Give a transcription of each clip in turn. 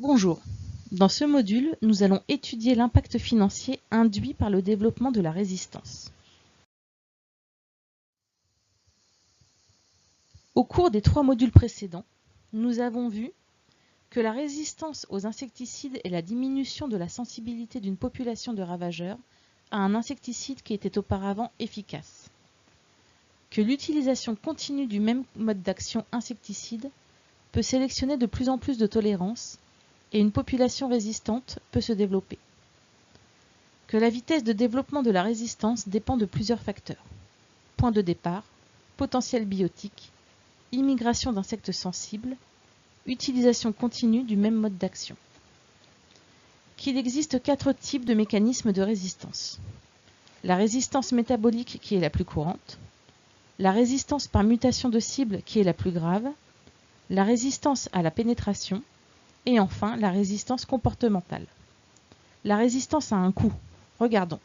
Bonjour. Dans ce module, nous allons étudier l'impact financier induit par le développement de la résistance. Au cours des 3 modules précédents, nous avons vu que la résistance aux insecticides est la diminution de la sensibilité d'une population de ravageurs à un insecticide qui était auparavant efficace. Que l'utilisation continue du même mode d'action insecticide peut sélectionner de plus en plus de tolérance et une population résistante peut se développer. Que la vitesse de développement de la résistance dépend de plusieurs facteurs. Point de départ, potentiel biotique, immigration d'insectes sensibles, utilisation continue du même mode d'action. Qu'il existe 4 types de mécanismes de résistance. La résistance métabolique qui est la plus courante, la résistance par mutation de cible qui est la plus grave, la résistance à la pénétration, et enfin la résistance comportementale. La résistance a un coût. Regardons.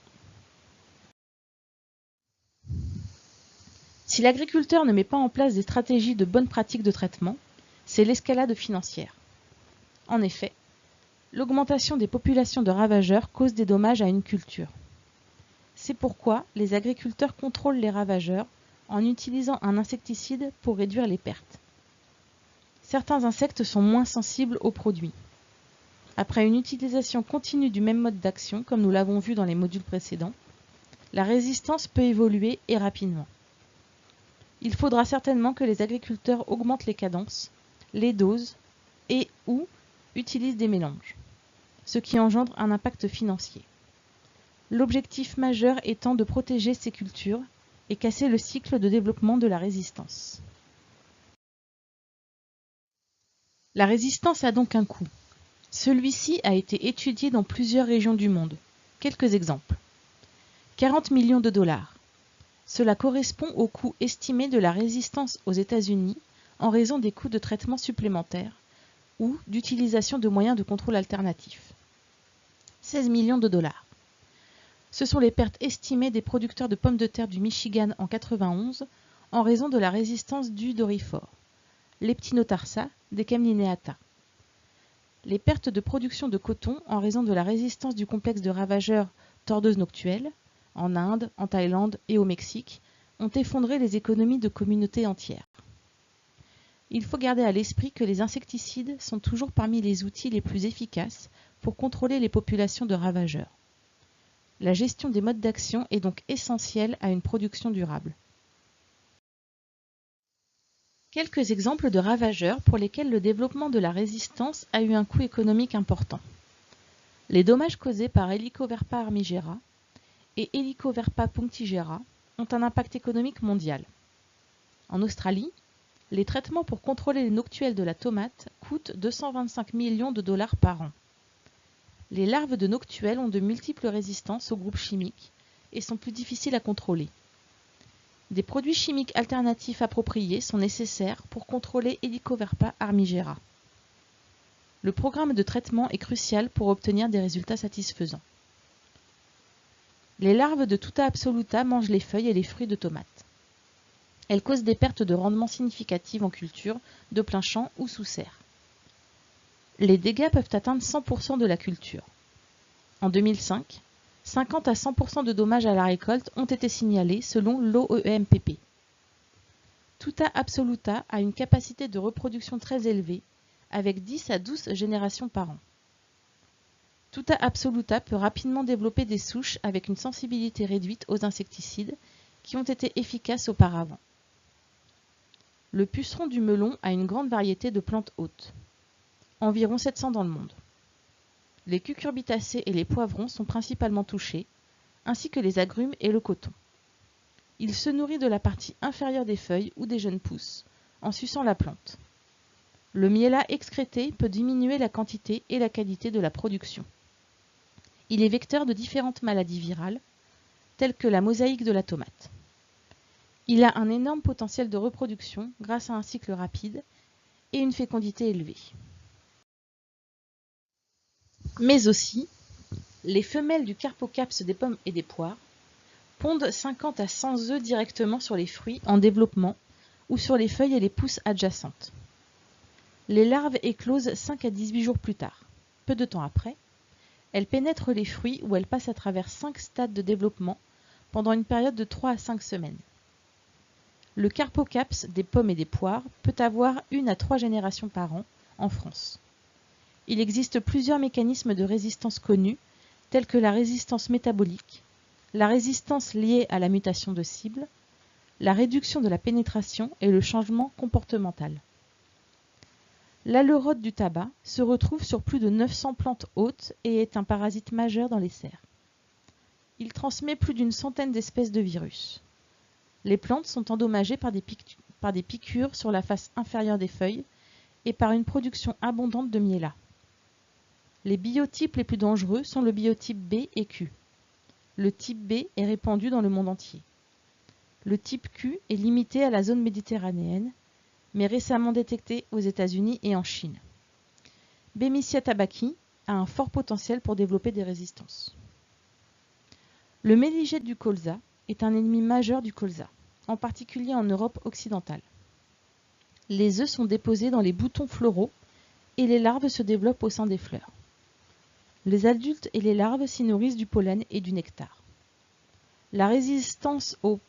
Si l'agriculteur ne met pas en place des stratégies de bonnes pratiques de traitement, c'est l'escalade financière. En effet, l'augmentation des populations de ravageurs cause des dommages à une culture. C'est pourquoi les agriculteurs contrôlent les ravageurs en utilisant un insecticide pour réduire les pertes. Certains insectes sont moins sensibles aux produits. Après une utilisation continue du même mode d'action, comme nous l'avons vu dans les modules précédents, la résistance peut évoluer et rapidement. Il faudra certainement que les agriculteurs augmentent les cadences, les doses et ou utilisent des mélanges, ce qui engendre un impact financier. L'objectif majeur étant de protéger ces cultures et casser le cycle de développement de la résistance. La résistance a donc un coût. Celui-ci a été étudié dans plusieurs régions du monde. Quelques exemples. 40 millions de dollars. Cela correspond au coût estimé de la résistance aux États-Unis en raison des coûts de traitement supplémentaires ou d'utilisation de moyens de contrôle alternatifs. 16 millions de dollars. Ce sont les pertes estimées des producteurs de pommes de terre du Michigan en 1991 en raison de la résistance du doryphore, Leptinotarsa des Caemlineata. Les pertes de production de coton en raison de la résistance du complexe de ravageurs tordeuse noctuelle, en Inde, en Thaïlande et au Mexique, ont effondré les économies de communautés entières. Il faut garder à l'esprit que les insecticides sont toujours parmi les outils les plus efficaces pour contrôler les populations de ravageurs. La gestion des modes d'action est donc essentielle à une production durable. Quelques exemples de ravageurs pour lesquels le développement de la résistance a eu un coût économique important. Les dommages causés par Helicoverpa armigera et Helicoverpa punctigera ont un impact économique mondial. En Australie, les traitements pour contrôler les noctuelles de la tomate coûtent 225 millions de dollars par an. Les larves de noctuelles ont de multiples résistances aux groupes chimiques et sont plus difficiles à contrôler. Des produits chimiques alternatifs appropriés sont nécessaires pour contrôler Helicoverpa armigera. Le programme de traitement est crucial pour obtenir des résultats satisfaisants. Les larves de Tuta absoluta mangent les feuilles et les fruits de tomates. Elles causent des pertes de rendement significatives en culture, de plein champ ou sous serre. Les dégâts peuvent atteindre 100% de la culture. En 2005, 50 à 100% de dommages à la récolte ont été signalés selon l'OEMPP. Tuta absoluta a une capacité de reproduction très élevée, avec 10 à 12 générations par an. Tuta absoluta peut rapidement développer des souches avec une sensibilité réduite aux insecticides qui ont été efficaces auparavant. Le puceron du melon a une grande variété de plantes hôtes, environ 700 dans le monde. Les cucurbitacées et les poivrons sont principalement touchés, ainsi que les agrumes et le coton. Il se nourrit de la partie inférieure des feuilles ou des jeunes pousses, en suçant la plante. Le miella excrété peut diminuer la quantité et la qualité de la production. Il est vecteur de différentes maladies virales, telles que la mosaïque de la tomate. Il a un énorme potentiel de reproduction grâce à un cycle rapide et une fécondité élevée. Mais aussi, les femelles du Carpocaps des pommes et des poires pondent 50 à 100 œufs directement sur les fruits en développement ou sur les feuilles et les pousses adjacentes. Les larves éclosent 5 à 18 jours plus tard. peu de temps après, elle pénètre les fruits où elle passe à travers 5 stades de développement pendant une période de 3 à 5 semaines. Le carpocaps des pommes et des poires peut avoir 1 à 3 générations par an en France. Il existe plusieurs mécanismes de résistance connus, tels que la résistance métabolique, la résistance liée à la mutation de cible, la réduction de la pénétration et le changement comportemental. L'aleurode du tabac se retrouve sur plus de 900 plantes hôtes et est un parasite majeur dans les serres. Il transmet plus d'une centaine d'espèces de virus. Les plantes sont endommagées par des piqûres sur la face inférieure des feuilles et par une production abondante de miella. Les biotypes les plus dangereux sont le biotype B et Q. Le type B est répandu dans le monde entier. Le type Q est limité à la zone méditerranéenne, mais récemment détecté aux États-Unis et en Chine. Bemisia tabaci a un fort potentiel pour développer des résistances. Le méligète du colza est un ennemi majeur du colza, en particulier en Europe occidentale. Les œufs sont déposés dans les boutons floraux et les larves se développent au sein des fleurs. Les adultes et les larves s'y nourrissent du pollen et du nectar. La résistance aux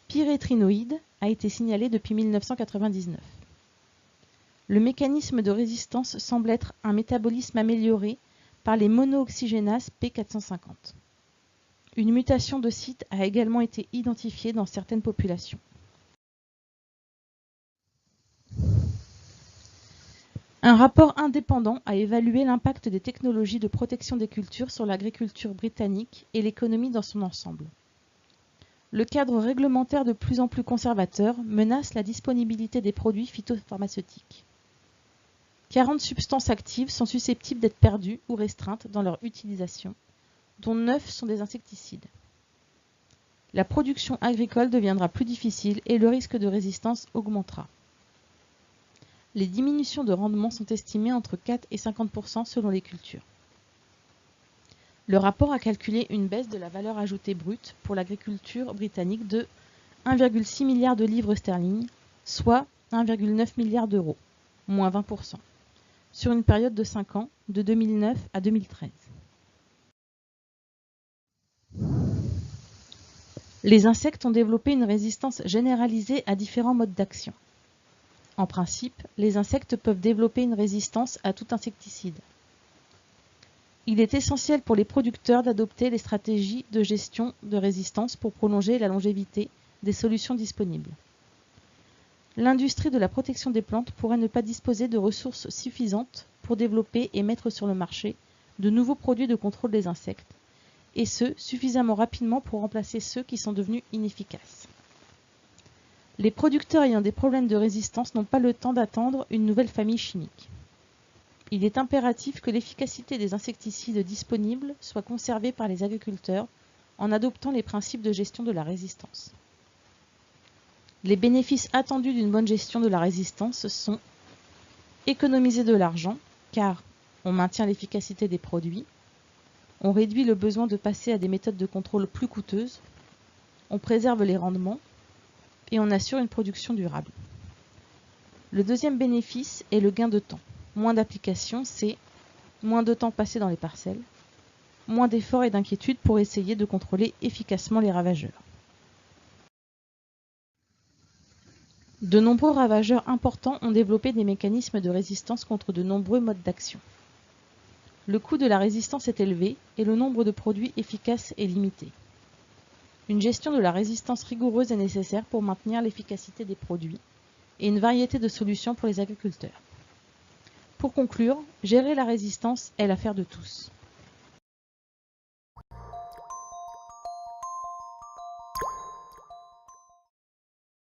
pyrétrinoïdes a été signalée depuis 1999. Le mécanisme de résistance semble être un métabolisme amélioré par les monooxygénases P450. Une mutation de site a également été identifiée dans certaines populations. Un rapport indépendant a évalué l'impact des technologies de protection des cultures sur l'agriculture britannique et l'économie dans son ensemble. Le cadre réglementaire de plus en plus conservateur menace la disponibilité des produits phytopharmaceutiques. 40 substances actives sont susceptibles d'être perdues ou restreintes dans leur utilisation, dont 9 sont des insecticides. La production agricole deviendra plus difficile et le risque de résistance augmentera. Les diminutions de rendement sont estimées entre 4 et 50% selon les cultures. Le rapport a calculé une baisse de la valeur ajoutée brute pour l'agriculture britannique de 1,6 milliard de livres sterling, soit 1,9 milliard d'euros, moins 20%, sur une période de 5 ans, de 2009 à 2013. Les insectes ont développé une résistance généralisée à différents modes d'action. En principe, les insectes peuvent développer une résistance à tout insecticide. Il est essentiel pour les producteurs d'adopter les stratégies de gestion de résistance pour prolonger la longévité des solutions disponibles. L'industrie de la protection des plantes pourrait ne pas disposer de ressources suffisantes pour développer et mettre sur le marché de nouveaux produits de contrôle des insectes, et ce, suffisamment rapidement pour remplacer ceux qui sont devenus inefficaces. Les producteurs ayant des problèmes de résistance n'ont pas le temps d'attendre une nouvelle famille chimique. Il est impératif que l'efficacité des insecticides disponibles soit conservée par les agriculteurs en adoptant les principes de gestion de la résistance. Les bénéfices attendus d'une bonne gestion de la résistance sont économiser de l'argent, car on maintient l'efficacité des produits, on réduit le besoin de passer à des méthodes de contrôle plus coûteuses, on préserve les rendements et on assure une production durable. Le deuxième bénéfice est le gain de temps. Moins d'applications, c'est moins de temps passé dans les parcelles, moins d'efforts et d'inquiétudes pour essayer de contrôler efficacement les ravageurs. De nombreux ravageurs importants ont développé des mécanismes de résistance contre de nombreux modes d'action. Le coût de la résistance est élevé et le nombre de produits efficaces est limité. Une gestion de la résistance rigoureuse est nécessaire pour maintenir l'efficacité des produits et une variété de solutions pour les agriculteurs. Pour conclure, gérer la résistance est l'affaire de tous.